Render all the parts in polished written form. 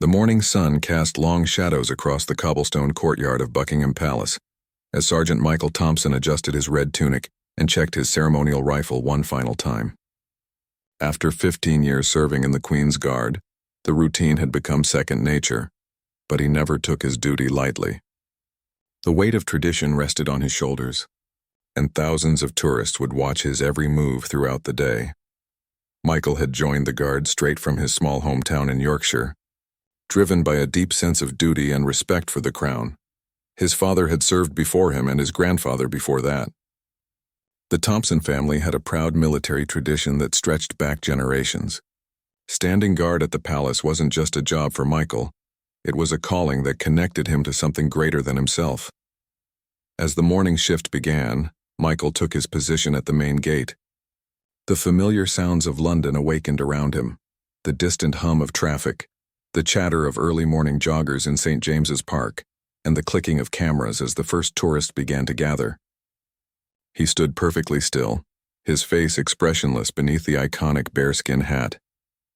The morning sun cast long shadows across the cobblestone courtyard of Buckingham Palace, as Sergeant Michael Thompson adjusted his red tunic and checked his ceremonial rifle one final time. After 15 years serving in the Queen's Guard, the routine had become second nature, but he never took his duty lightly. The weight of tradition rested on his shoulders, and thousands of tourists would watch his every move throughout the day. Michael had joined the Guard straight from his small hometown in Yorkshire, driven by a deep sense of duty and respect for the crown. His father had served before him and his grandfather before that. The Thompson family had a proud military tradition that stretched back generations. Standing guard at the palace wasn't just a job for Michael, it was a calling that connected him to something greater than himself. As the morning shift began, Michael took his position at the main gate. The familiar sounds of London awakened around him, the distant hum of traffic, the chatter of early morning joggers in St. James's Park, and the clicking of cameras as the first tourists began to gather. He stood perfectly still, his face expressionless beneath the iconic bearskin hat,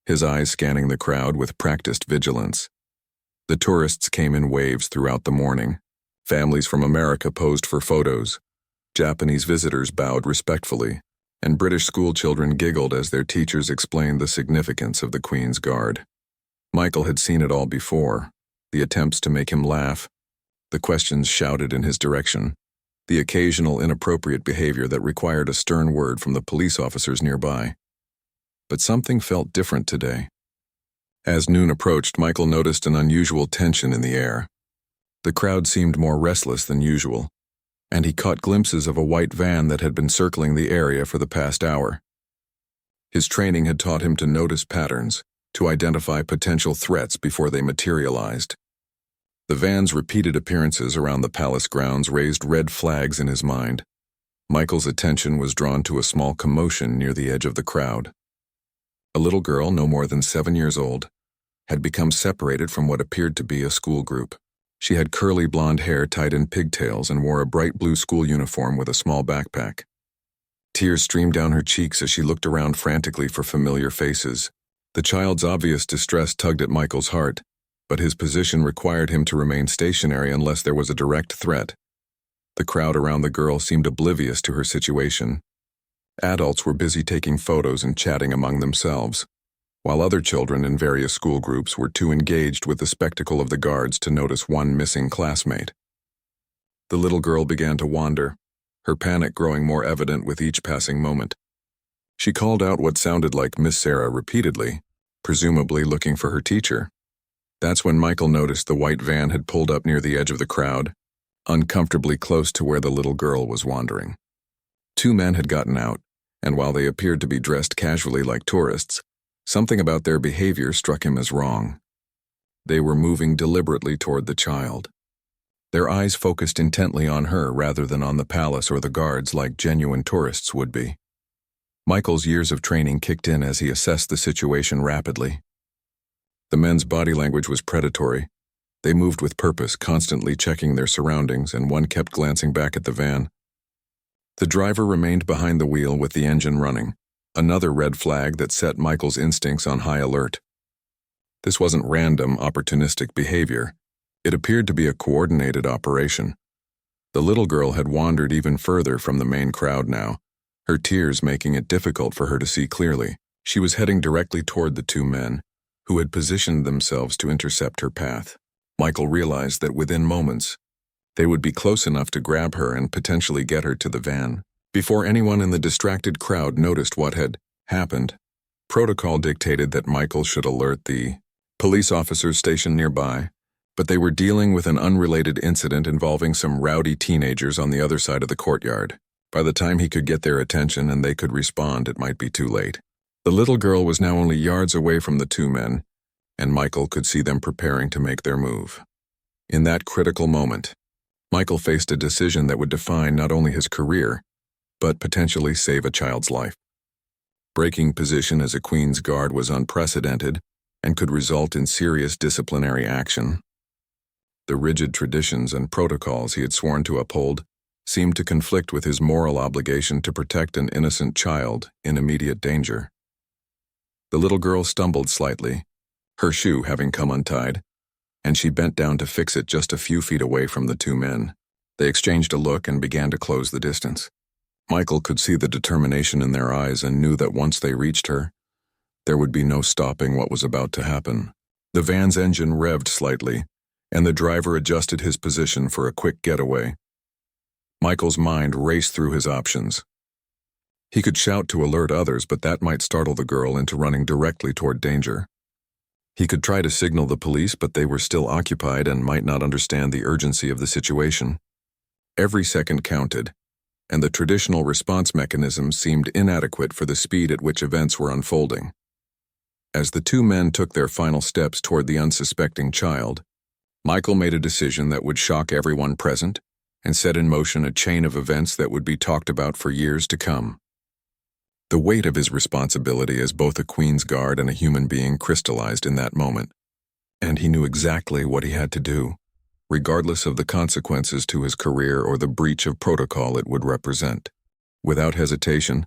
his eyes scanning the crowd with practiced vigilance. The tourists came in waves throughout the morning. Families from America posed for photos. Japanese visitors bowed respectfully, and British schoolchildren giggled as their teachers explained the significance of the Queen's Guard. Michael had seen it all before, the attempts to make him laugh, the questions shouted in his direction, the occasional inappropriate behavior that required a stern word from the police officers nearby. But something felt different today. As noon approached, Michael noticed an unusual tension in the air. The crowd seemed more restless than usual, and he caught glimpses of a white van that had been circling the area for the past hour. His training had taught him to notice patterns, to identify potential threats before they materialized. The van's repeated appearances around the palace grounds raised red flags in his mind. Michael's attention was drawn to a small commotion near the edge of the crowd. A little girl, no more than 7 years old, had become separated from what appeared to be a school group. She had curly blonde hair tied in pigtails and wore a bright blue school uniform with a small backpack. Tears streamed down her cheeks as she looked around frantically for familiar faces. The child's obvious distress tugged at Michael's heart, but his position required him to remain stationary unless there was a direct threat. The crowd around the girl seemed oblivious to her situation. Adults were busy taking photos and chatting among themselves, while other children in various school groups were too engaged with the spectacle of the guards to notice one missing classmate. The little girl began to wander, her panic growing more evident with each passing moment. She called out what sounded like Miss Sarah repeatedly, presumably looking for her teacher. That's when Michael noticed the white van had pulled up near the edge of the crowd, uncomfortably close to where the little girl was wandering. 2 men had gotten out, and while they appeared to be dressed casually like tourists, something about their behavior struck him as wrong. They were moving deliberately toward the child. Their eyes focused intently on her rather than on the palace or the guards like genuine tourists would be. Michael's years of training kicked in as he assessed the situation rapidly. The men's body language was predatory. They moved with purpose, constantly checking their surroundings, and one kept glancing back at the van. The driver remained behind the wheel with the engine running, another red flag that set Michael's instincts on high alert. This wasn't random, opportunistic behavior. It appeared to be a coordinated operation. The little girl had wandered even further from the main crowd now, her tears making it difficult for her to see clearly. She was heading directly toward the 2 men, who had positioned themselves to intercept her path. Michael realized that within moments, they would be close enough to grab her and potentially get her to the van. Before anyone in the distracted crowd noticed what had happened, protocol dictated that Michael should alert the police officers stationed nearby, but they were dealing with an unrelated incident involving some rowdy teenagers on the other side of the courtyard. By the time he could get their attention and they could respond, it might be too late. The little girl was now only yards away from the 2 men, and Michael could see them preparing to make their move. In that critical moment, Michael faced a decision that would define not only his career, but potentially save a child's life. Breaking position as a Queen's Guard was unprecedented and could result in serious disciplinary action. The rigid traditions and protocols he had sworn to uphold seemed to conflict with his moral obligation to protect an innocent child in immediate danger. The little girl stumbled slightly, her shoe having come untied, and she bent down to fix it just a few feet away from the two men. They exchanged a look and began to close the distance. Michael could see the determination in their eyes and knew that once they reached her, there would be no stopping what was about to happen. The van's engine revved slightly, and the driver adjusted his position for a quick getaway. Michael's mind raced through his options. He could shout to alert others, but that might startle the girl into running directly toward danger. He could try to signal the police, but they were still occupied and might not understand the urgency of the situation. Every second counted, and the traditional response mechanism seemed inadequate for the speed at which events were unfolding. As the two men took their final steps toward the unsuspecting child, Michael made a decision that would shock everyone present and set in motion a chain of events that would be talked about for years to come. The weight of his responsibility as both a Queen's Guard and a human being crystallized in that moment, and he knew exactly what he had to do, regardless of the consequences to his career or the breach of protocol it would represent. Without hesitation,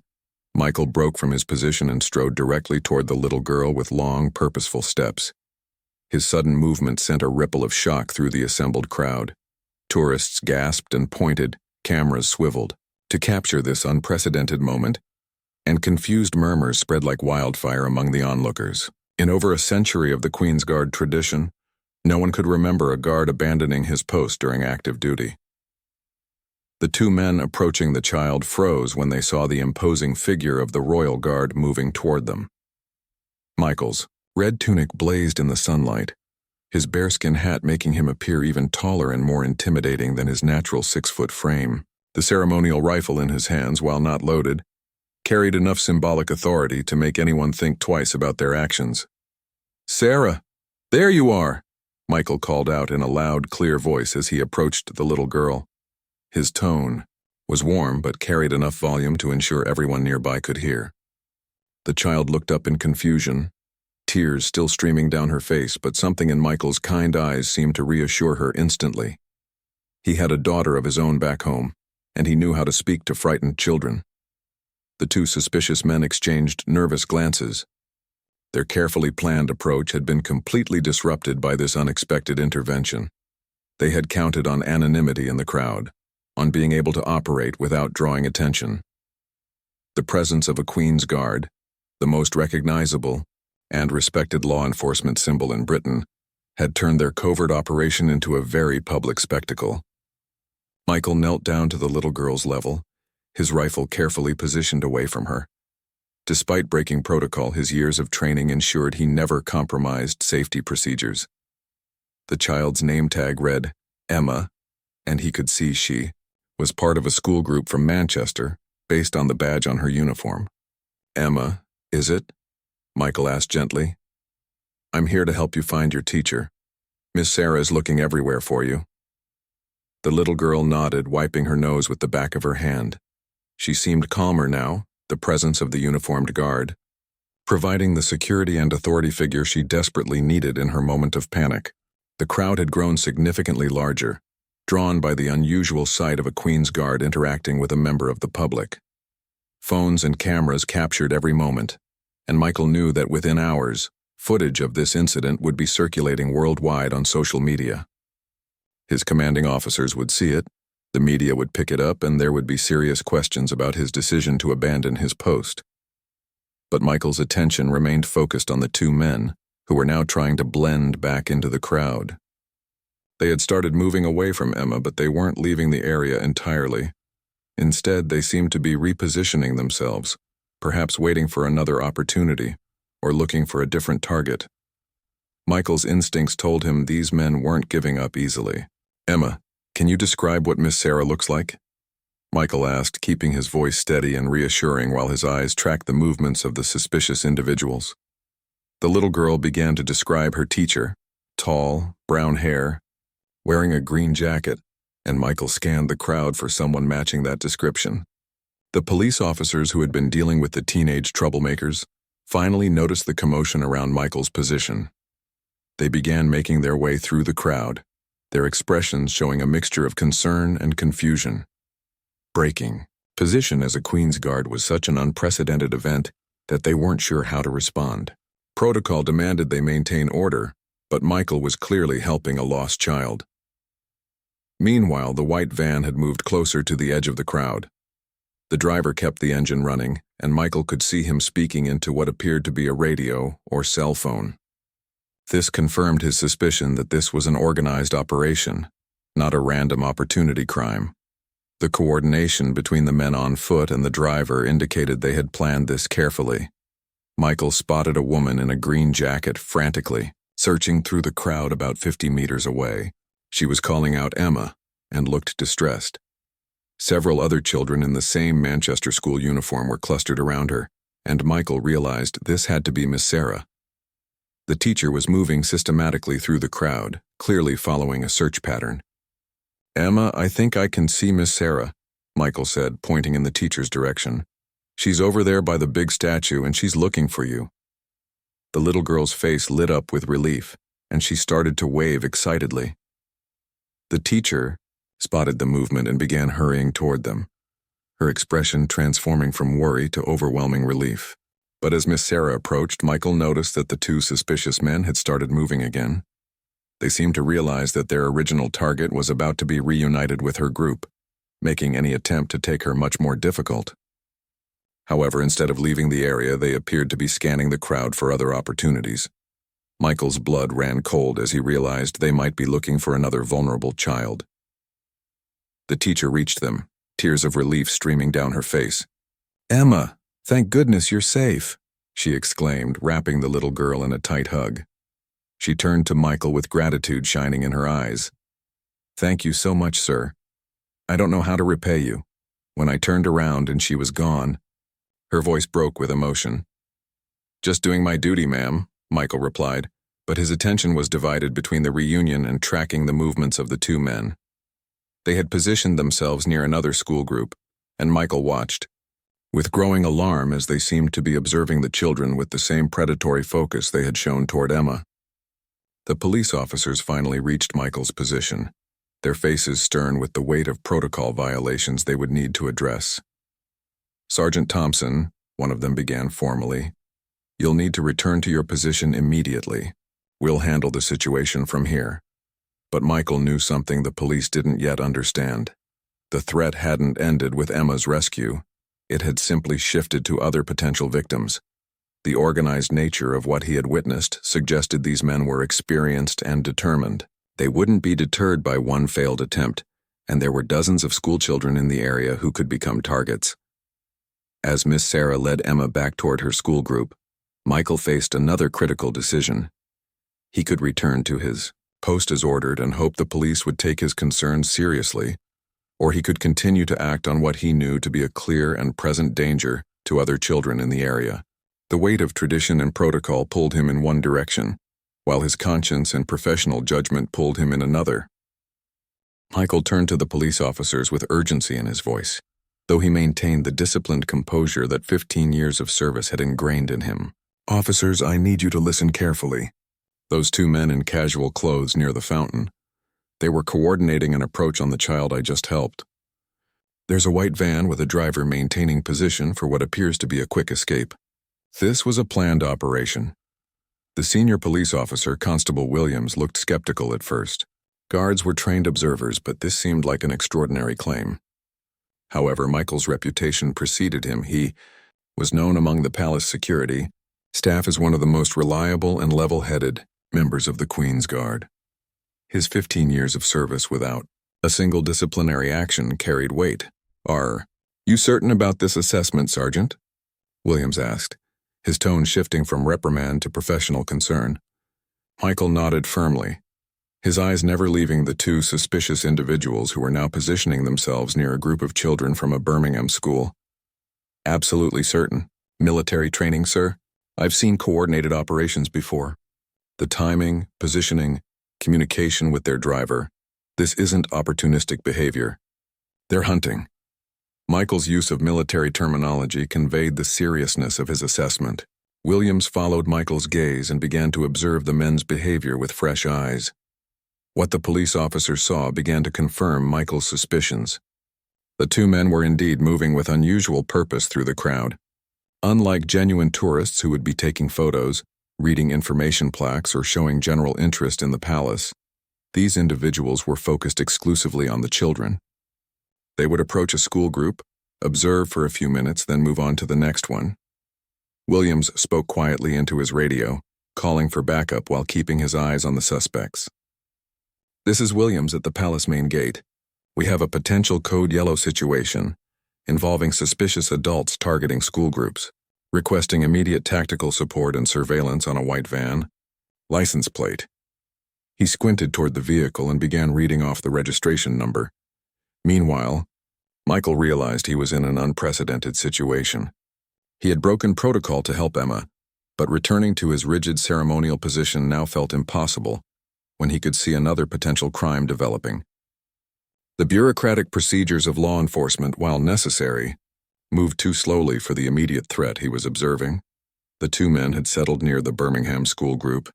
Michael broke from his position and strode directly toward the little girl with long, purposeful steps. His sudden movement sent a ripple of shock through the assembled crowd. Tourists gasped and pointed, cameras swiveled, to capture this unprecedented moment, and confused murmurs spread like wildfire among the onlookers. In over a century of the Queen's Guard tradition, no one could remember a guard abandoning his post during active duty. The two men approaching the child froze when they saw the imposing figure of the Royal Guard moving toward them. Michael's red tunic blazed in the sunlight, his bearskin hat making him appear even taller and more intimidating than his natural 6-foot frame. The ceremonial rifle in his hands, while not loaded, carried enough symbolic authority to make anyone think twice about their actions. "Sarah, there you are!" Michael called out in a loud, clear voice as he approached the little girl. His tone was warm but carried enough volume to ensure everyone nearby could hear. The child looked up in confusion, tears still streaming down her face, but something in Michael's kind eyes seemed to reassure her instantly. He had a daughter of his own back home, and he knew how to speak to frightened children. The two suspicious men exchanged nervous glances. Their carefully planned approach had been completely disrupted by this unexpected intervention. They had counted on anonymity in the crowd, on being able to operate without drawing attention. The presence of a Queen's Guard, the most recognizable and respected law enforcement symbol in Britain, had turned their covert operation into a very public spectacle. Michael knelt down to the little girl's level, his rifle carefully positioned away from her. Despite breaking protocol, his years of training ensured he never compromised safety procedures. The child's name tag read Emma, and he could see she was part of a school group from Manchester, based on the badge on her uniform. "Emma, is it?" Michael asked gently. "I'm here to help you find your teacher. Miss Sarah is looking everywhere for you." The little girl nodded, wiping her nose with the back of her hand. She seemed calmer now, the presence of the uniformed guard, providing the security and authority figure she desperately needed in her moment of panic. The crowd had grown significantly larger, drawn by the unusual sight of a Queen's Guard interacting with a member of the public. Phones and cameras captured every moment, and Michael knew that within hours, footage of this incident would be circulating worldwide on social media. His commanding officers would see it, the media would pick it up, and there would be serious questions about his decision to abandon his post. But Michael's attention remained focused on the two men, who were now trying to blend back into the crowd. They had started moving away from Emma, but they weren't leaving the area entirely. Instead, they seemed to be repositioning themselves, perhaps waiting for another opportunity, or looking for a different target. Michael's instincts told him these men weren't giving up easily. "Emma, can you describe what Miss Sarah looks like?" Michael asked, keeping his voice steady and reassuring while his eyes tracked the movements of the suspicious individuals. The little girl began to describe her teacher, tall, brown hair, wearing a green jacket, and Michael scanned the crowd for someone matching that description. The police officers who had been dealing with the teenage troublemakers finally noticed the commotion around Michael's position. They began making their way through the crowd, their expressions showing a mixture of concern and confusion. Breaking position as a Queen's Guard was such an unprecedented event that they weren't sure how to respond. Protocol demanded they maintain order, but Michael was clearly helping a lost child. Meanwhile, the white van had moved closer to the edge of the crowd. The driver kept the engine running, and Michael could see him speaking into what appeared to be a radio or cell phone. This confirmed his suspicion that this was an organized operation, not a random opportunity crime. The coordination between the men on foot and the driver indicated they had planned this carefully. Michael spotted a woman in a green jacket frantically, searching through the crowd about 50 meters away. She was calling out Emma and looked distressed. Several other children in the same Manchester school uniform were clustered around her, and Michael realized this had to be Miss Sarah. The teacher was moving systematically through the crowd, clearly following a search pattern. "Emma, I think I can see Miss Sarah," Michael said, pointing in the teacher's direction. "She's over there by the big statue and she's looking for you." The little girl's face lit up with relief, and she started to wave excitedly. The teacher spotted the movement and began hurrying toward them, her expression transforming from worry to overwhelming relief. But as Miss Sarah approached, Michael noticed that the two suspicious men had started moving again. They seemed to realize that their original target was about to be reunited with her group, making any attempt to take her much more difficult. However, instead of leaving the area, they appeared to be scanning the crowd for other opportunities. Michael's blood ran cold as he realized they might be looking for another vulnerable child. The teacher reached them, tears of relief streaming down her face. "Emma, thank goodness you're safe," she exclaimed, wrapping the little girl in a tight hug. She turned to Michael with gratitude shining in her eyes. "Thank you so much, sir. I don't know how to repay you." When I turned around and she was gone, her voice broke with emotion. "Just doing my duty, ma'am," Michael replied, but his attention was divided between the reunion and tracking the movements of the two men. They had positioned themselves near another school group, and Michael watched, with growing alarm as they seemed to be observing the children with the same predatory focus they had shown toward Emma. The police officers finally reached Michael's position, their faces stern with the weight of protocol violations they would need to address. "Sergeant Thompson," one of them began formally, "you'll need to return to your position immediately. We'll handle the situation from here." But Michael knew something the police didn't yet understand. The threat hadn't ended with Emma's rescue. It had simply shifted to other potential victims. The organized nature of what he had witnessed suggested these men were experienced and determined. They wouldn't be deterred by one failed attempt, and there were dozens of schoolchildren in the area who could become targets. As Miss Sarah led Emma back toward her school group, Michael faced another critical decision. He could return to his post as ordered and hope the police would take his concerns seriously, or he could continue to act on what he knew to be a clear and present danger to other children in the area. The weight of tradition and protocol pulled him in one direction, while his conscience and professional judgment pulled him in another. Michael turned to the police officers with urgency in his voice, though he maintained the disciplined composure that 15 years of service had ingrained in him. "Officers, I need you to listen carefully." Those two men in casual clothes near the fountain. They were coordinating an approach on the child I just helped. There's a white van with a driver maintaining position for what appears to be a quick escape. This was a planned operation. The senior police officer, Constable Williams, looked skeptical at first. Guards were trained observers, but this seemed like an extraordinary claim. However, Michael's reputation preceded him. He was known among the palace security staff as one of the most reliable and level-headed members of the Queen's Guard. His 15 years of service without a single disciplinary action carried weight. "Are you certain about this assessment, Sergeant?" Williams asked, his tone shifting from reprimand to professional concern. Michael nodded firmly, his eyes never leaving the two suspicious individuals who were now positioning themselves near a group of children from a Birmingham school. "Absolutely certain. Military training, sir? I've seen coordinated operations before. The timing, positioning, communication with their driver. This isn't opportunistic behavior. They're hunting." Michael's use of military terminology conveyed the seriousness of his assessment. Williams followed Michael's gaze and began to observe the men's behavior with fresh eyes. What the police officer saw began to confirm Michael's suspicions. The two men were indeed moving with unusual purpose through the crowd. Unlike genuine tourists who would be taking photos, reading information plaques or showing general interest in the palace. These individuals were focused exclusively on the children. They would approach a school group, observe for a few minutes, then move on to the next one. Williams spoke quietly into his radio, calling for backup while keeping his eyes on the suspects. "This is Williams at the palace main gate. We have a potential code yellow situation involving suspicious adults targeting school groups, requesting immediate tactical support and surveillance on a white van. License plate." He squinted toward the vehicle and began reading off the registration number. Meanwhile, Michael realized he was in an unprecedented situation. He had broken protocol to help Emma, but returning to his rigid ceremonial position now felt impossible when he could see another potential crime developing. The bureaucratic procedures of law enforcement, while necessary, moved too slowly for the immediate threat he was observing. The two men had settled near the Birmingham school group,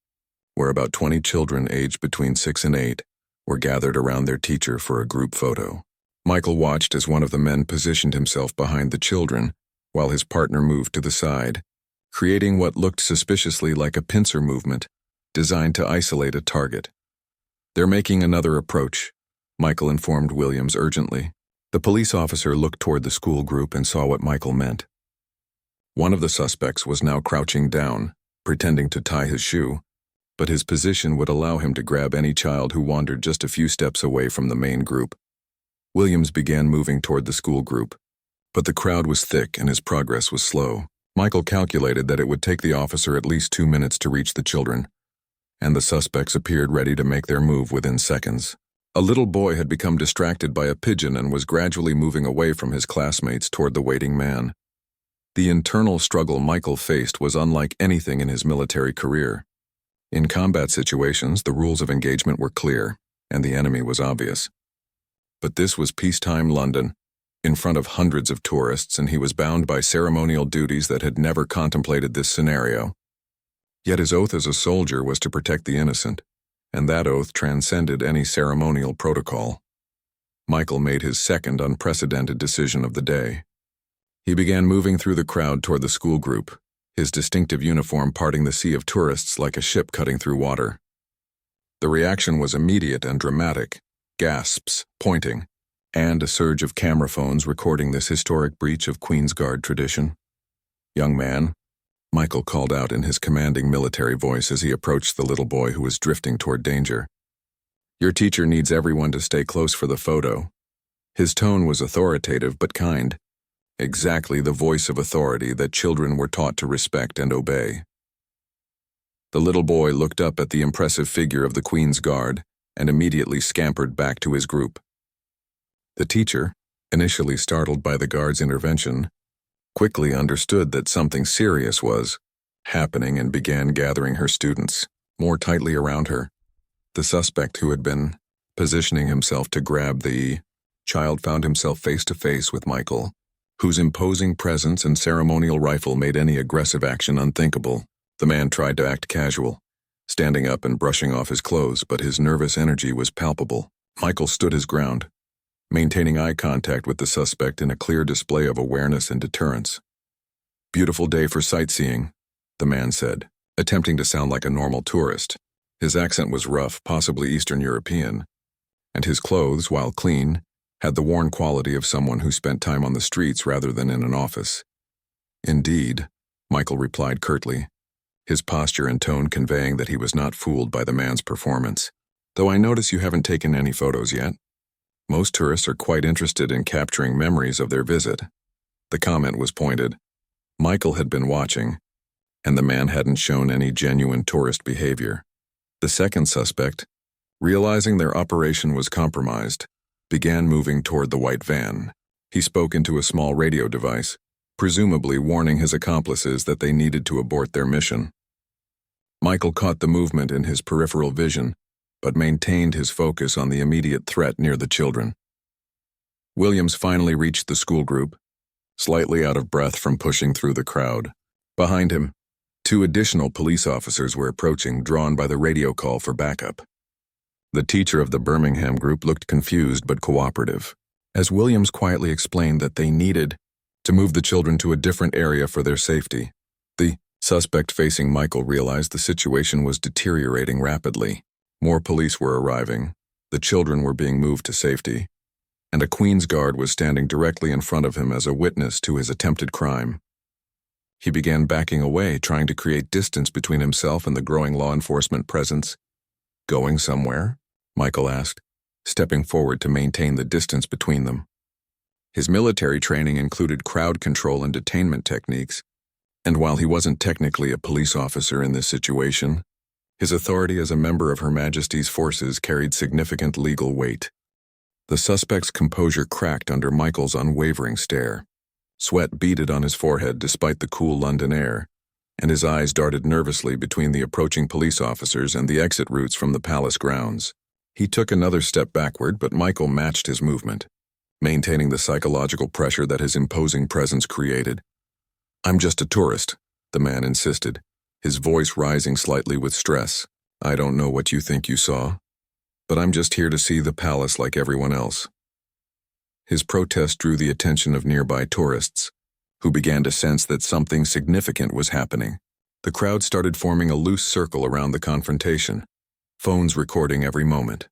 where about 20 children aged between 6 and 8 were gathered around their teacher for a group photo. Michael watched as one of the men positioned himself behind the children, while his partner moved to the side, creating what looked suspiciously like a pincer movement designed to isolate a target. "They're making another approach," Michael informed Williams urgently. The police officer looked toward the school group and saw what Michael meant. One of the suspects was now crouching down, pretending to tie his shoe, but his position would allow him to grab any child who wandered just a few steps away from the main group. Williams began moving toward the school group, but the crowd was thick and his progress was slow. Michael calculated that it would take the officer at least 2 minutes to reach the children, and the suspects appeared ready to make their move within seconds. A little boy had become distracted by a pigeon and was gradually moving away from his classmates toward the waiting man. The internal struggle Michael faced was unlike anything in his military career. In combat situations, the rules of engagement were clear, and the enemy was obvious. But this was peacetime London, in front of hundreds of tourists, and he was bound by ceremonial duties that had never contemplated this scenario. Yet his oath as a soldier was to protect the innocent, and that oath transcended any ceremonial protocol. Michael made his second unprecedented decision of the day. He began moving through the crowd toward the school group, his distinctive uniform parting the sea of tourists like a ship cutting through water. The reaction was immediate and dramatic: gasps, pointing, and a surge of camera phones recording this historic breach of Queen's Guard tradition. "Young man," Michael called out in his commanding military voice as he approached the little boy who was drifting toward danger. "Your teacher needs everyone to stay close for the photo." His tone was authoritative but kind, exactly the voice of authority that children were taught to respect and obey. The little boy looked up at the impressive figure of the Queen's Guard and immediately scampered back to his group. The teacher, initially startled by the guard's intervention, quickly understood that something serious was happening and began gathering her students more tightly around her. The suspect, who had been positioning himself to grab the child, found himself face to face with Michael, whose imposing presence and ceremonial rifle made any aggressive action unthinkable. The man tried to act casual, standing up and brushing off his clothes, but his nervous energy was palpable. Michael stood his ground, maintaining eye contact with the suspect in a clear display of awareness and deterrence. "Beautiful day for sightseeing," the man said, attempting to sound like a normal tourist. His accent was rough, possibly Eastern European, and his clothes, while clean, had the worn quality of someone who spent time on the streets rather than in an office. "Indeed," Michael replied curtly, his posture and tone conveying that he was not fooled by the man's performance. "Though I notice you haven't taken any photos yet. Most tourists are quite interested in capturing memories of their visit." The comment was pointed. Michael had been watching, and the man hadn't shown any genuine tourist behavior. The second suspect, realizing their operation was compromised, began moving toward the white van. He spoke into a small radio device, presumably warning his accomplices that they needed to abort their mission. Michael caught the movement in his peripheral vision, but maintained his focus on the immediate threat near the children. Williams finally reached the school group, slightly out of breath from pushing through the crowd. Behind him, 2 additional police officers were approaching, drawn by the radio call for backup. The teacher of the Birmingham group looked confused but cooperative, as Williams quietly explained that they needed to move the children to a different area for their safety. The Suspect facing Michael realized the situation was deteriorating rapidly. More police were arriving, the children were being moved to safety, and a Queen's Guard was standing directly in front of him as a witness to his attempted crime. He began backing away, trying to create distance between himself and the growing law enforcement presence. "Going somewhere?" Michael asked, stepping forward to maintain the distance between them. His military training included crowd control and detainment techniques, and while he wasn't technically a police officer in this situation, his authority as a member of Her Majesty's forces carried significant legal weight. The suspect's composure cracked under Michael's unwavering stare. Sweat beaded on his forehead despite the cool London air, and his eyes darted nervously between the approaching police officers and the exit routes from the palace grounds. He took another step backward, but Michael matched his movement, maintaining the psychological pressure that his imposing presence created. "I'm just a tourist," the man insisted, his voice rising slightly with stress. "I don't know what you think you saw, but I'm just here to see the palace like everyone else." His protest drew the attention of nearby tourists, who began to sense that something significant was happening. The crowd started forming a loose circle around the confrontation, phones recording every moment.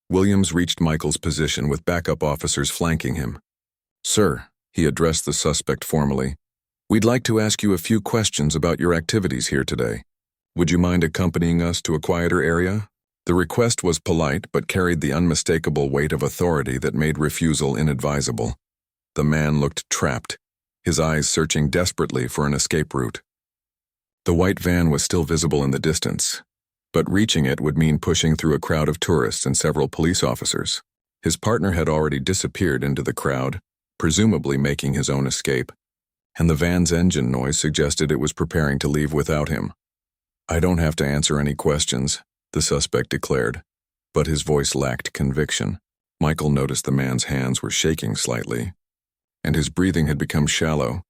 Williams reached Michael's position with backup officers flanking him. "Sir," he addressed the suspect formally, "we'd like to ask you a few questions about your activities here today. Would you mind accompanying us to a quieter area?" The request was polite but carried the unmistakable weight of authority that made refusal inadvisable. The man looked trapped, his eyes searching desperately for an escape route. The white van was still visible in the distance, but reaching it would mean pushing through a crowd of tourists and several police officers. His partner had already disappeared into the crowd, presumably making his own escape, and the van's engine noise suggested it was preparing to leave without him. "I don't have to answer any questions," the suspect declared, but his voice lacked conviction. Michael noticed the man's hands were shaking slightly, and his breathing had become shallow,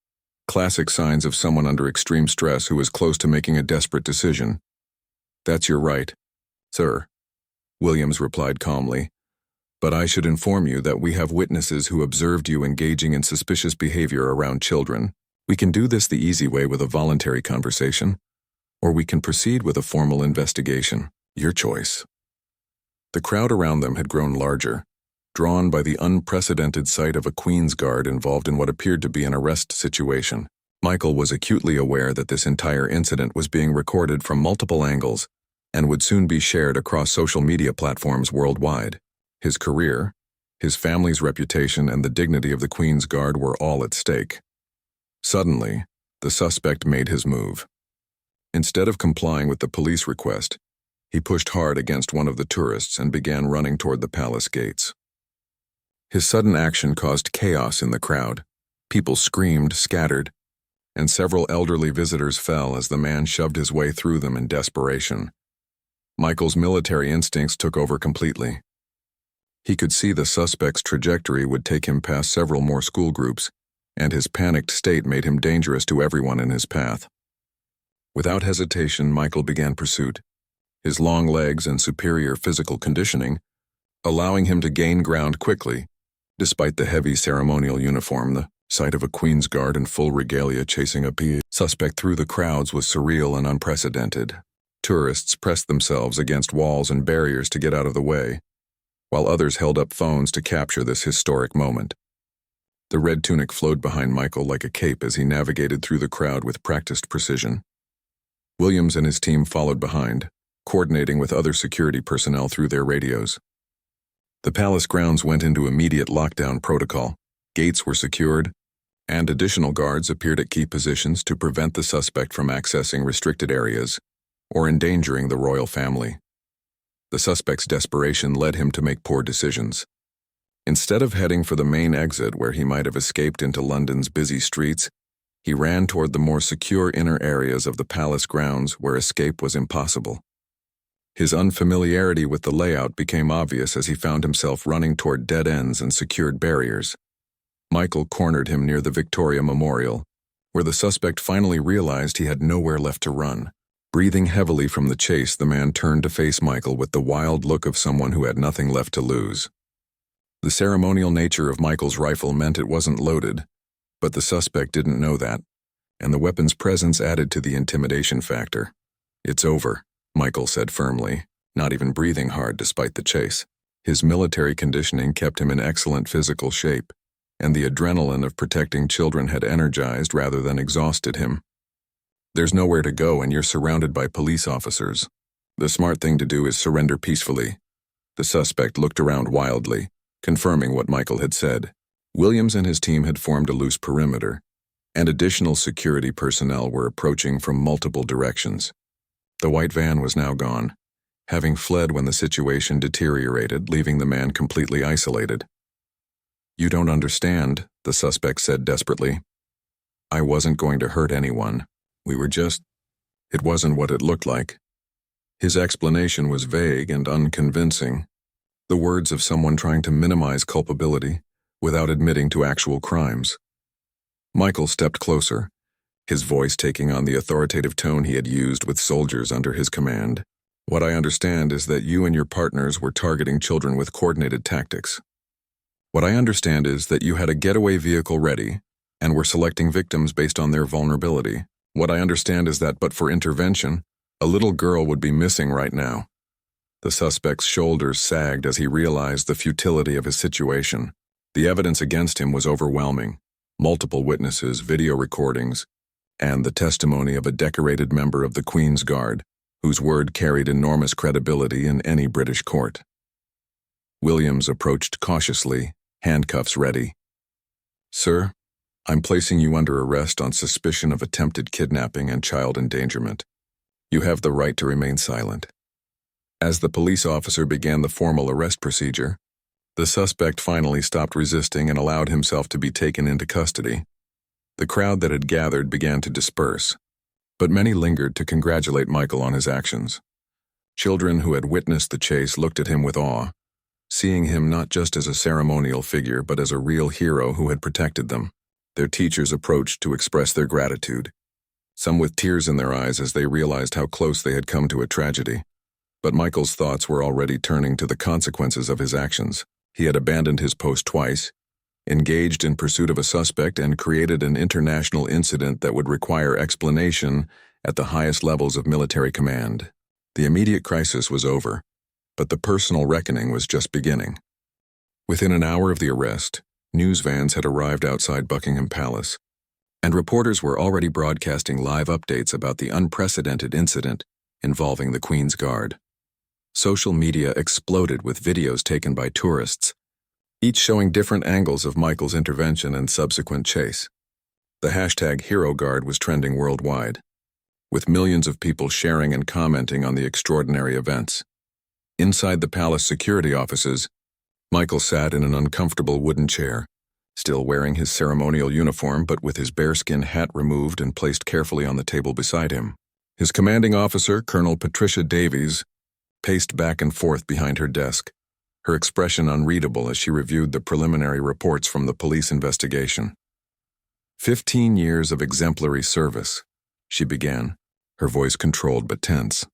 classic signs of someone under extreme stress who is close to making a desperate decision. "That's your right, sir," Williams replied calmly, "but I should inform you that we have witnesses who observed you engaging in suspicious behavior around children. We can do this the easy way with a voluntary conversation, or we can proceed with a formal investigation. Your choice." The crowd around them had grown larger, drawn by the unprecedented sight of a Queen's Guard involved in what appeared to be an arrest situation. Michael was acutely aware that this entire incident was being recorded from multiple angles and would soon be shared across social media platforms worldwide. His career, his family's reputation, and the dignity of the Queen's Guard were all at stake. Suddenly, the suspect made his move. Instead of complying with the police request, he pushed hard against one of the tourists and began running toward the palace gates. His sudden action caused chaos in the crowd. People screamed, scattered, and several elderly visitors fell as the man shoved his way through them in desperation. Michael's military instincts took over completely. He could see the suspect's trajectory would take him past several more school groups, and his panicked state made him dangerous to everyone in his path. Without hesitation, Michael began pursuit, his long legs and superior physical conditioning allowing him to gain ground quickly. Despite the heavy ceremonial uniform, the sight of a Queen's Guard in full regalia chasing a suspect through the crowds was surreal and unprecedented. Tourists pressed themselves against walls and barriers to get out of the way, while others held up phones to capture this historic moment. The red tunic flowed behind Michael like a cape as he navigated through the crowd with practiced precision. Williams and his team followed behind, coordinating with other security personnel through their radios. The palace grounds went into immediate lockdown protocol. Gates were secured, and additional guards appeared at key positions to prevent the suspect from accessing restricted areas or endangering the royal family. The suspect's desperation led him to make poor decisions. Instead of heading for the main exit where he might have escaped into London's busy streets, he ran toward the more secure inner areas of the palace grounds where escape was impossible. His unfamiliarity with the layout became obvious as he found himself running toward dead ends and secured barriers. Michael cornered him near the Victoria Memorial, where the suspect finally realized he had nowhere left to run. Breathing heavily from the chase, the man turned to face Michael with the wild look of someone who had nothing left to lose. The ceremonial nature of Michael's rifle meant it wasn't loaded, but the suspect didn't know that, and the weapon's presence added to the intimidation factor. "It's over," Michael said firmly, not even breathing hard despite the chase. His military conditioning kept him in excellent physical shape, and the adrenaline of protecting children had energized rather than exhausted him. "There's nowhere to go and you're surrounded by police officers. The smart thing to do is surrender peacefully." The suspect looked around wildly, confirming what Michael had said. Williams and his team had formed a loose perimeter, and additional security personnel were approaching from multiple directions. The white van was now gone, having fled when the situation deteriorated, leaving the man completely isolated. "You don't understand," the suspect said desperately. "I wasn't going to hurt anyone. We were just—" It wasn't what it looked like. His explanation was vague and unconvincing, the words of someone trying to minimize culpability without admitting to actual crimes. Michael stepped closer, his voice taking on the authoritative tone he had used with soldiers under his command. "What I understand is that you and your partners were targeting children with coordinated tactics. What I understand is that you had a getaway vehicle ready and were selecting victims based on their vulnerability. What I understand is that, but for intervention, a little girl would be missing right now." The suspect's shoulders sagged as he realized the futility of his situation. The evidence against him was overwhelming. Multiple witnesses, video recordings, and the testimony of a decorated member of the Queen's Guard, whose word carried enormous credibility in any British court. Williams approached cautiously, handcuffs ready. "Sir, I'm placing you under arrest on suspicion of attempted kidnapping and child endangerment. You have the right to remain silent." As the police officer began the formal arrest procedure, the suspect finally stopped resisting and allowed himself to be taken into custody. The crowd that had gathered began to disperse, but many lingered to congratulate Michael on his actions. Children who had witnessed the chase looked at him with awe, seeing him not just as a ceremonial figure but as a real hero who had protected them. Their teachers approached to express their gratitude, some with tears in their eyes as they realized how close they had come to a tragedy. But Michael's thoughts were already turning to the consequences of his actions. He had abandoned his post twice, engaged in pursuit of a suspect, and created an international incident that would require explanation at the highest levels of military command. The immediate crisis was over, but the personal reckoning was just beginning. Within an hour of the arrest, news vans had arrived outside Buckingham Palace, and reporters were already broadcasting live updates about the unprecedented incident involving the Queen's Guard. Social media exploded with videos taken by tourists, each showing different angles of Michael's intervention and subsequent chase. The hashtag HeroGuard was trending worldwide, with millions of people sharing and commenting on the extraordinary events. Inside the palace security offices, Michael sat in an uncomfortable wooden chair, still wearing his ceremonial uniform but with his bearskin hat removed and placed carefully on the table beside him. His commanding officer, Colonel Patricia Davies, paced back and forth behind her desk, her expression unreadable as she reviewed the preliminary reports from the police investigation. 15 years of exemplary service, she began, her voice controlled but tense.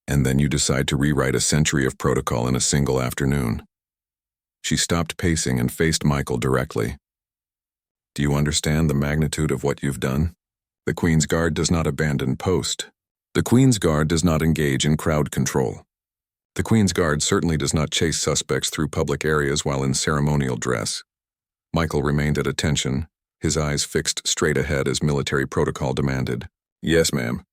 And then you decide to rewrite a century of protocol in a single afternoon. She stopped pacing and faced Michael directly. "Do you understand the magnitude of what you've done? The Queen's Guard does not abandon post. The Queen's Guard does not engage in crowd control. The Queen's Guard certainly does not chase suspects through public areas while in ceremonial dress." Michael remained at attention, his eyes fixed straight ahead as military protocol demanded. "Yes, ma'am.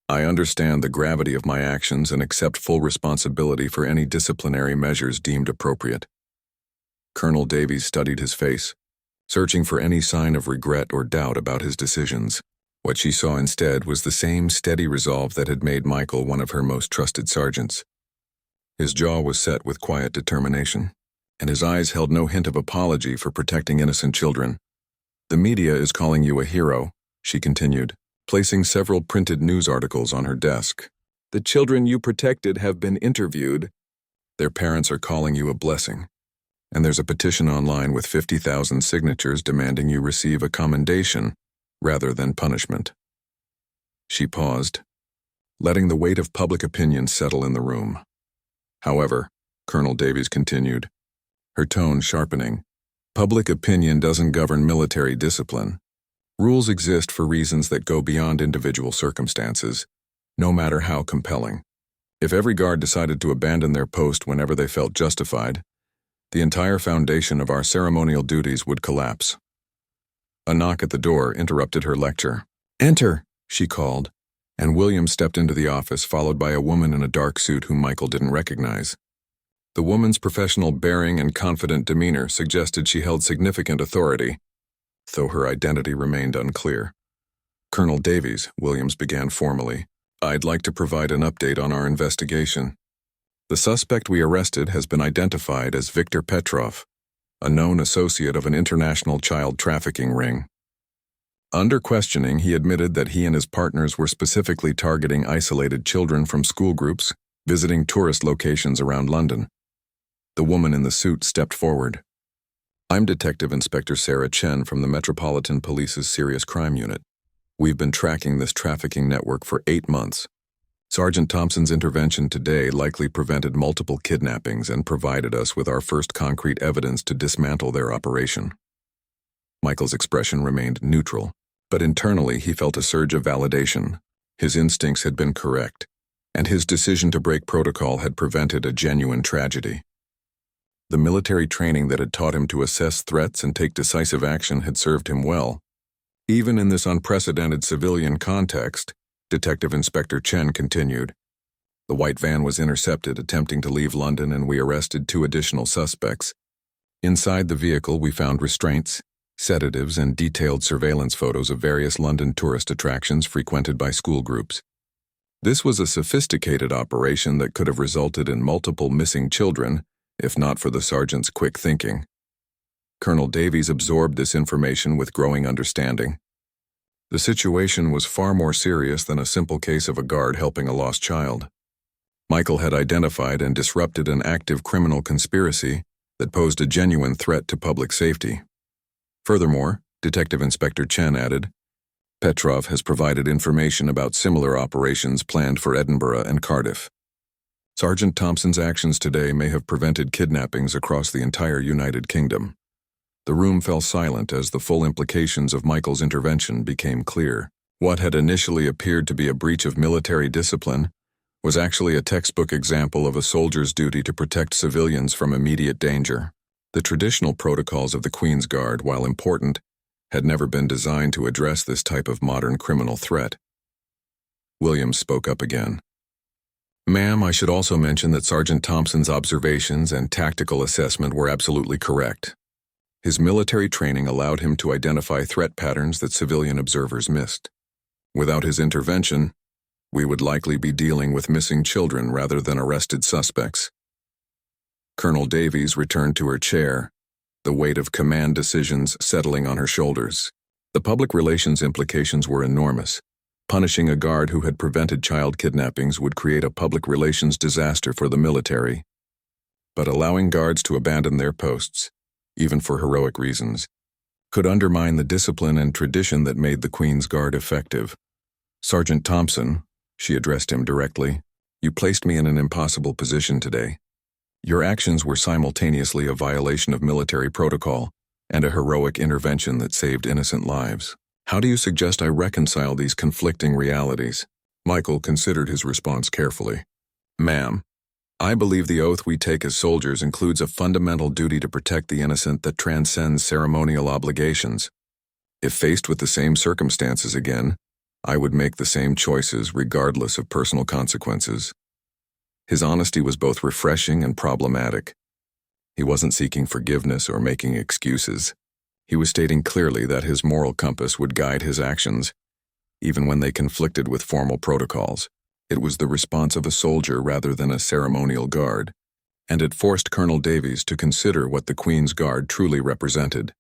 I understand the gravity of my actions and accept full responsibility for any disciplinary measures deemed appropriate." Colonel Davies studied his face, searching for any sign of regret or doubt about his decisions. What she saw instead was the same steady resolve that had made Michael one of her most trusted sergeants. His jaw was set with quiet determination, and his eyes held no hint of apology for protecting innocent children. "The media is calling you a hero," she continued, placing several printed news articles on her desk. "The children you protected have been interviewed. Their parents are calling you a blessing. And there's a petition online with 50,000 signatures demanding you receive a commendation rather than punishment." She paused, letting the weight of public opinion settle in the room. "However," Colonel Davies continued, her tone sharpening, "public opinion doesn't govern military discipline. Rules exist for reasons that go beyond individual circumstances, no matter how compelling. If every guard decided to abandon their post whenever they felt justified, the entire foundation of our ceremonial duties would collapse. A knock at the door interrupted her lecture. "Enter," she called, and William stepped into the office, followed by a woman in a dark suit whom Michael didn't recognize. The woman's professional bearing and confident demeanor suggested she held significant authority, though her identity remained unclear. "Colonel Davies," Williams began formally, "I'd like to provide an update on our investigation. The suspect we arrested has been identified as Viktor Petrov, a known associate of an international child trafficking ring. Under questioning, he admitted that he and his partners were specifically targeting isolated children from school groups, visiting tourist locations around London." The woman in the suit stepped forward. "I'm Detective Inspector Sarah Chen from the Metropolitan Police's Serious Crime Unit. We've been tracking this trafficking network for 8 months. Sergeant Thompson's intervention today likely prevented multiple kidnappings and provided us with our first concrete evidence to dismantle their operation." Michael's expression remained neutral, but internally he felt a surge of validation. His instincts had been correct, and his decision to break protocol had prevented a genuine tragedy. The military training that had taught him to assess threats and take decisive action had served him well. Even in this unprecedented civilian context, Detective Inspector Chen continued, "The white van was intercepted attempting to leave London, and we arrested 2 additional suspects. Inside the vehicle we found restraints, sedatives, and detailed surveillance photos of various London tourist attractions frequented by school groups. This was a sophisticated operation that could have resulted in multiple missing children, if not for the sergeant's quick thinking." Colonel Davies absorbed this information with growing understanding. The situation was far more serious than a simple case of a guard helping a lost child. Michael had identified and disrupted an active criminal conspiracy that posed a genuine threat to public safety. Furthermore, Detective Inspector Chen added, "Petrov has provided information about similar operations planned for Edinburgh and Cardiff. Sergeant Thompson's actions today may have prevented kidnappings across the entire United Kingdom." The room fell silent as the full implications of Michael's intervention became clear. What had initially appeared to be a breach of military discipline was actually a textbook example of a soldier's duty to protect civilians from immediate danger. The traditional protocols of the Queen's Guard, while important, had never been designed to address this type of modern criminal threat. Williams spoke up again. "Ma'am, I should also mention that Sergeant Thompson's observations and tactical assessment were absolutely correct. His military training allowed him to identify threat patterns that civilian observers missed. Without his intervention, we would likely be dealing with missing children rather than arrested suspects." Colonel Davies returned to her chair, the weight of command decisions settling on her shoulders. The public relations implications were enormous. Punishing a guard who had prevented child kidnappings would create a public relations disaster for the military. But allowing guards to abandon their posts, even for heroic reasons, could undermine the discipline and tradition that made the Queen's Guard effective. "Sergeant Thompson," she addressed him directly, "you placed me in an impossible position today. Your actions were simultaneously a violation of military protocol and a heroic intervention that saved innocent lives. How do you suggest I reconcile these conflicting realities?" Michael considered his response carefully. "Ma'am, I believe the oath we take as soldiers includes a fundamental duty to protect the innocent that transcends ceremonial obligations. If faced with the same circumstances again, I would make the same choices regardless of personal consequences." His honesty was both refreshing and problematic. He wasn't seeking forgiveness or making excuses. He was stating clearly that his moral compass would guide his actions, even when they conflicted with formal protocols. It was the response of a soldier rather than a ceremonial guard, and it forced Colonel Davies to consider what the Queen's Guard truly represented.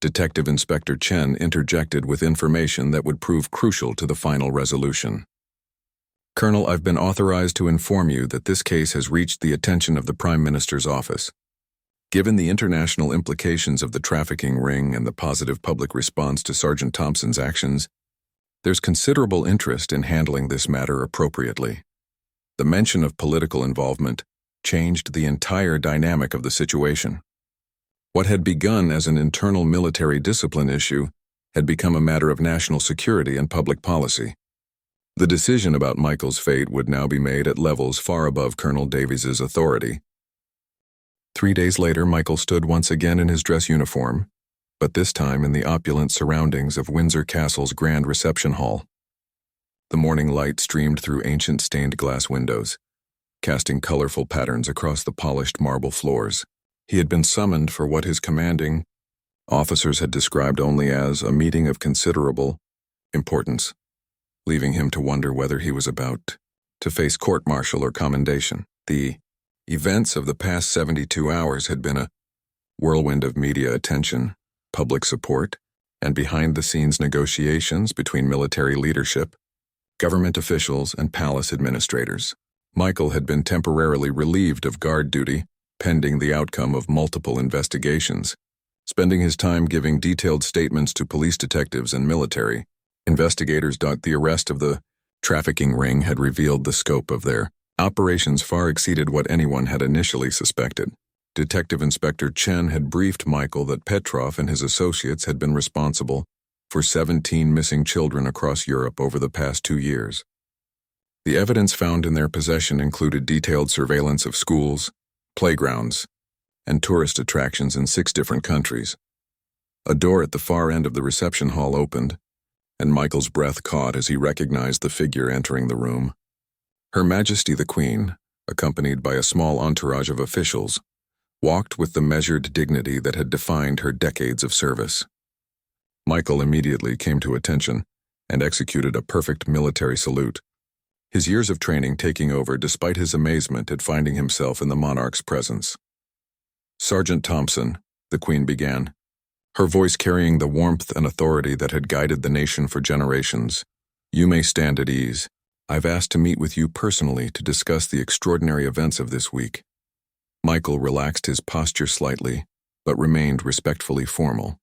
Detective Inspector Chen interjected with information that would prove crucial to the final resolution. "Colonel, I've been authorized to inform you that this case has reached the attention of the Prime Minister's office. Given the international implications of the trafficking ring and the positive public response to Sergeant Thompson's actions, there's considerable interest in handling this matter appropriately." The mention of political involvement changed the entire dynamic of the situation. What had begun as an internal military discipline issue had become a matter of national security and public policy. The decision about Michael's fate would now be made at levels far above Colonel Davies's authority. 3 days later, Michael stood once again in his dress uniform, but this time in the opulent surroundings of Windsor Castle's grand reception hall. The morning light streamed through ancient stained glass windows, casting colorful patterns across the polished marble floors. He had been summoned for what his commanding officers had described only as a meeting of considerable importance, leaving him to wonder whether he was about to face court-martial or commendation. The events of the past 72 hours had been a whirlwind of media attention, public support, and behind-the-scenes negotiations between military leadership, government officials, and palace administrators. Michael had been temporarily relieved of guard duty, pending the outcome of multiple investigations, spending his time giving detailed statements to police detectives and military investigators. The arrest of the trafficking ring had revealed the scope of their operations far exceeded what anyone had initially suspected. Detective Inspector Chen had briefed Michael that Petrov and his associates had been responsible for 17 missing children across Europe over the past 2 years. The evidence found in their possession included detailed surveillance of schools, playgrounds, and tourist attractions in 6 different countries. A door at the far end of the reception hall opened, and Michael's breath caught as he recognized the figure entering the room. Her Majesty the Queen, accompanied by a small entourage of officials, walked with the measured dignity that had defined her decades of service. Michael immediately came to attention and executed a perfect military salute, his years of training taking over despite his amazement at finding himself in the monarch's presence. "Sergeant Thompson," the Queen began, her voice carrying the warmth and authority that had guided the nation for generations, "you may stand at ease. I've asked to meet with you personally to discuss the extraordinary events of this week." Michael relaxed his posture slightly, but remained respectfully formal.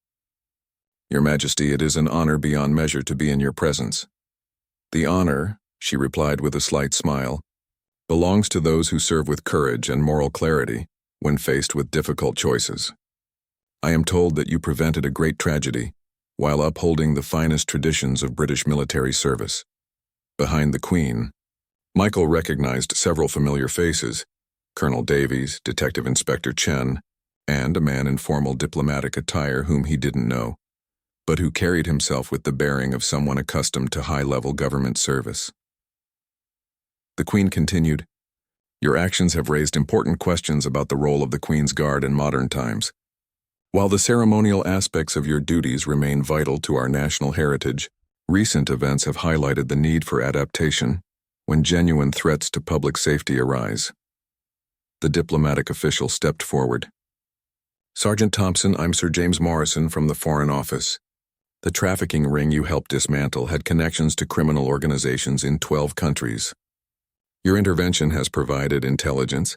"Your Majesty, it is an honor beyond measure to be in your presence." "The honor," she replied with a slight smile, "belongs to those who serve with courage and moral clarity when faced with difficult choices. I am told that you prevented a great tragedy while upholding the finest traditions of British military service." Behind the Queen, Michael recognized several familiar faces: Colonel Davies, Detective Inspector Chen, and a man in formal diplomatic attire whom he didn't know, but who carried himself with the bearing of someone accustomed to high-level government service. The Queen continued, "Your actions have raised important questions about the role of the Queen's Guard in modern times. While the ceremonial aspects of your duties remain vital to our national heritage, recent events have highlighted the need for adaptation when genuine threats to public safety arise." The diplomatic official stepped forward. "Sergeant Thompson, I'm Sir James Morrison from the Foreign Office. The trafficking ring you helped dismantle had connections to criminal organizations in 12 countries. Your intervention has provided intelligence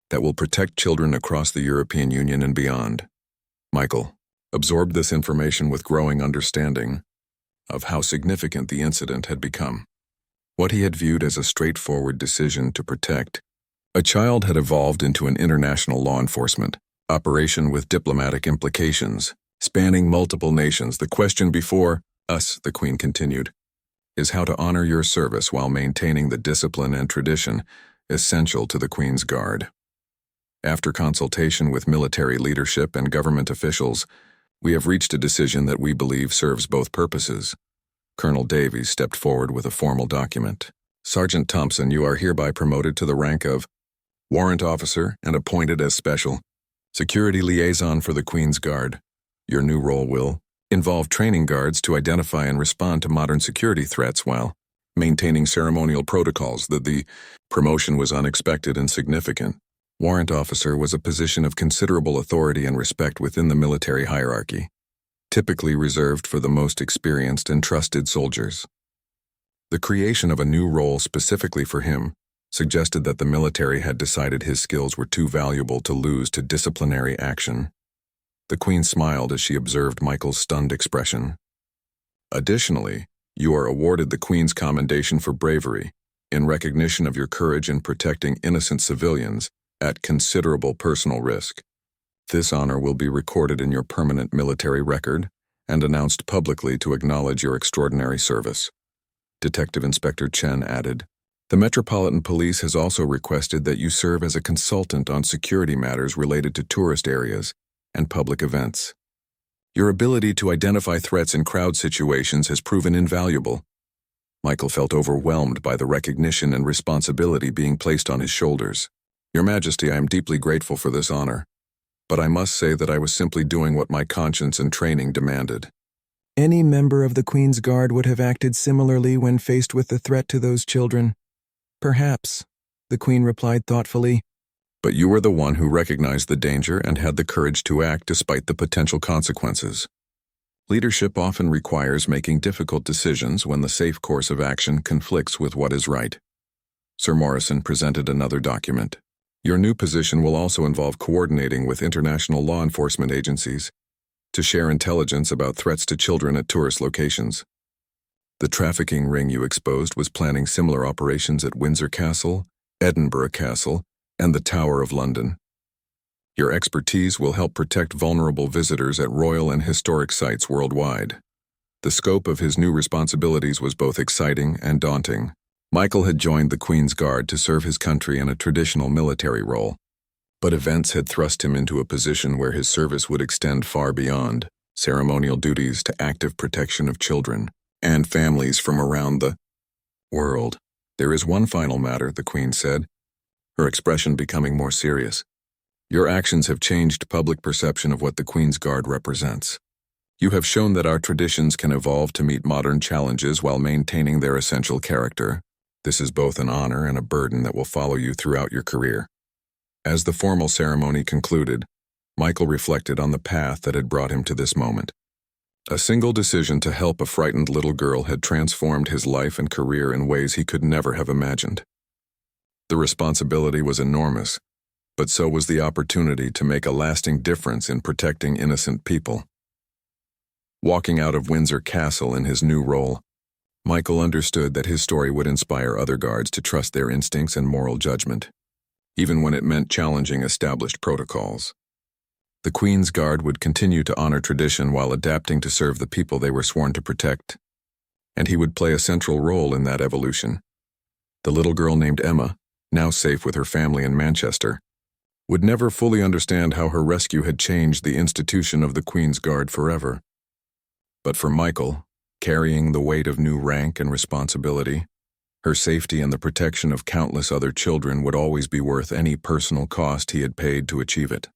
that will protect children across the European Union and beyond." Michael absorbed this information with growing understanding of how significant the incident had become. What he had viewed as a straightforward decision to protect a child had evolved into an international law enforcement operation with diplomatic implications, spanning multiple nations. "The question before us," the Queen continued, "is how to honor your service while maintaining the discipline and tradition essential to the Queen's Guard. After consultation with military leadership and government officials, we have reached a decision that we believe serves both purposes." Colonel Davies stepped forward with a formal document. "Sergeant Thompson, you are hereby promoted to the rank of Warrant Officer and appointed as Special Security Liaison for the Queen's Guard. Your new role will involve training guards to identify and respond to modern security threats while maintaining ceremonial protocols." The promotion was unexpected and significant. Warrant Officer was a position of considerable authority and respect within the military hierarchy, typically reserved for the most experienced and trusted soldiers. The creation of a new role specifically for him suggested that the military had decided his skills were too valuable to lose to disciplinary action. The Queen smiled as she observed Michael's stunned expression. "Additionally, you are awarded the Queen's Commendation for Bravery in recognition of your courage in protecting innocent civilians at considerable personal risk. This honor will be recorded in your permanent military record and announced publicly to acknowledge your extraordinary service. Detective Inspector Chen added, "The Metropolitan Police has also requested that you serve as a consultant on security matters related to tourist areas and public events. Your ability to identify threats in crowd situations has proven invaluable." Michael felt overwhelmed by the recognition and responsibility being placed on his shoulders. "Your Majesty, I am deeply grateful for this honor, but I must say that I was simply doing what my conscience and training demanded." Any member of the Queen's Guard would have acted similarly when faced with the threat to those children. "Perhaps," the Queen replied thoughtfully. "But you were the one who recognized the danger and had the courage to act despite the potential consequences. Leadership often requires making difficult decisions when the safe course of action conflicts with what is right." Sir Morrison presented another document. "Your new position will also involve coordinating with international law enforcement agencies to share intelligence about threats to children at tourist locations. The trafficking ring you exposed was planning similar operations at Windsor Castle, Edinburgh Castle, and the Tower of London. Your expertise will help protect vulnerable visitors at royal and historic sites worldwide." The scope of his new responsibilities was both exciting and daunting. Michael had joined the Queen's Guard to serve his country in a traditional military role, but events had thrust him into a position where his service would extend far beyond ceremonial duties to active protection of children and families from around the world. "There is one final matter," the Queen said, her expression becoming more serious. "Your actions have changed public perception of what the Queen's Guard represents. You have shown that our traditions can evolve to meet modern challenges while maintaining their essential character. This is both an honor and a burden that will follow you throughout your career." As the formal ceremony concluded, Michael reflected on the path that had brought him to this moment. A single decision to help a frightened little girl had transformed his life and career in ways he could never have imagined. The responsibility was enormous, but so was the opportunity to make a lasting difference in protecting innocent people. Walking out of Windsor Castle in his new role, Michael understood that his story would inspire other guards to trust their instincts and moral judgment, even when it meant challenging established protocols. The Queen's Guard would continue to honor tradition while adapting to serve the people they were sworn to protect, and he would play a central role in that evolution. The little girl named Emma, now safe with her family in Manchester, would never fully understand how her rescue had changed the institution of the Queen's Guard forever. But for Michael, carrying the weight of new rank and responsibility, her safety and the protection of countless other children would always be worth any personal cost he had paid to achieve it.